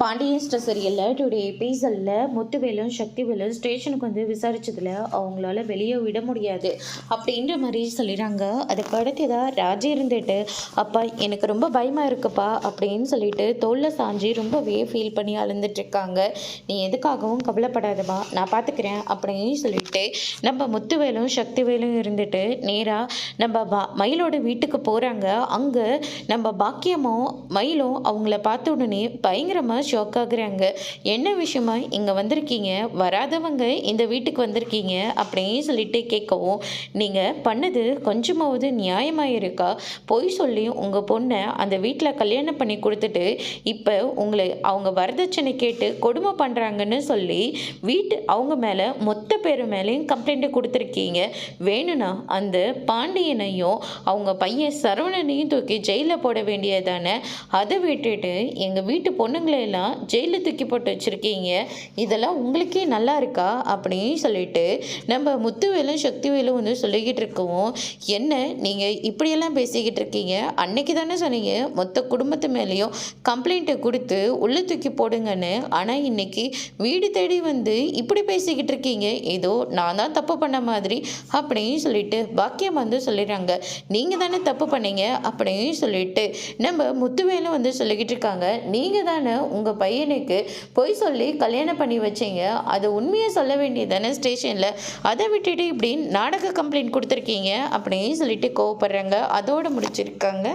பாண்டியன் ஸ்டர் சீரியலில் டுடே எபிசோடில் முத்துவேலும் சக்திவேலும் ஸ்டேஷனுக்கு வந்து விசாரிச்சதில் அவங்களால வெளியே விட முடியாது அப்படின்ற மாதிரி சொல்லிடுறாங்க. அதுக்கு அடுத்ததாக ராஜி இருந்துட்டு அப்பா எனக்கு ரொம்ப பயமாக இருக்குப்பா அப்படின்னு சொல்லிட்டு தோளில் சாஞ்சி ரொம்பவே ஃபீல் பண்ணி அழுந்துட்டுருக்காங்க. நீ எதுக்காகவும் கவலைப்படாதப்பா, நான் பார்த்துக்கிறேன் அப்படின்னு சொல்லிட்டு நம்ம முத்துவேலும் சக்திவேலும் இருந்துட்டு நேராக நம்ம மயிலோட வீட்டுக்கு போகிறாங்க. அங்கே நம்ம பாக்கியமும் மயிலும் அவங்கள பார்த்த உடனே பயங்கரமாக ஷாக் ஆகுறாங்க. என்ன விஷயமா இங்கே வந்திருக்கீங்க, வராதவங்க இந்த வீட்டுக்கு வந்திருக்கீங்க அப்படின்னு சொல்லிட்டு கேட்கவும், நீங்கள் பண்ணது கொஞ்சமாவது நியாயமாக இருக்கா? பொய் சொல்லி உங்கள் பொண்ணை அந்த வீட்டில் கல்யாணம் பண்ணி கொடுத்துட்டு இப்போ உங்களை அவங்க வரதட்சணை கேட்டு கொடுமை பண்ணுறாங்கன்னு சொல்லி அவங்க மேலே மொத்த பேர் மேலேயும் கம்ப்ளைண்ட்டு கொடுத்துருக்கீங்க. வேணும்னா அந்த பாண்டியனையும் அவங்க பையன் சரவணனையும் தூக்கி ஜெயிலில் போட வேண்டியதானே. அதை விட்டுட்டு எங்கள் வீட்டு பொண்ணுங்களை எல்லாம் ஜெயிலில் தூக்கி போட்டு வச்சுருக்கீங்க. இதெல்லாம் உங்களுக்கே நல்லா இருக்கா அப்படின்னு சொல்லிட்டு நம்ம முத்துவேலும் சக்திவேலும் வந்து சொல்லிக்கிட்டு இருக்கவும், என்ன நீங்கள் இப்படியெல்லாம் பேசிக்கிட்டு இருக்கீங்க? அன்னைக்கு தானே சொன்னீங்க மொத்த குடும்பத்து மேலேயும் கம்ப்ளைண்ட்டை கொடுத்து உள்ளே தூக்கி போடுங்கன்னு. ஆனால் இன்னைக்கு வீடு தேடி வந்து இப்படி பேசிக்கிட்டு இருக்கீங்க, ஏதோ நான் தான் தப்பு பண்ண மாதிரி அப்படின்னு சொல்லிட்டு பாக்கியம் வந்து சொல்லிடுறாங்க. நீங்கள் தானே தப்பு பண்ணீங்க அப்படின்னு சொல்லிட்டு நம்ம முத்துவேலும் வந்து சொல்லிக்கிட்டு இருக்காங்க. நீங்கள் தானே உங்கள் பையனுக்கு பொய் சொல்லி கல்யாணம் பண்ணி வச்சீங்க, அது உண்மையை சொல்ல வேண்டியதானே ஸ்டேஷனில். அதை விட்டுட்டு இப்படி நாடக கம்ப்ளைண்ட் கொடுத்துருக்கீங்க அப்படின்னு சொல்லிட்டு கோவப்படுறாங்க. அதோடு முடிச்சிருக்காங்க.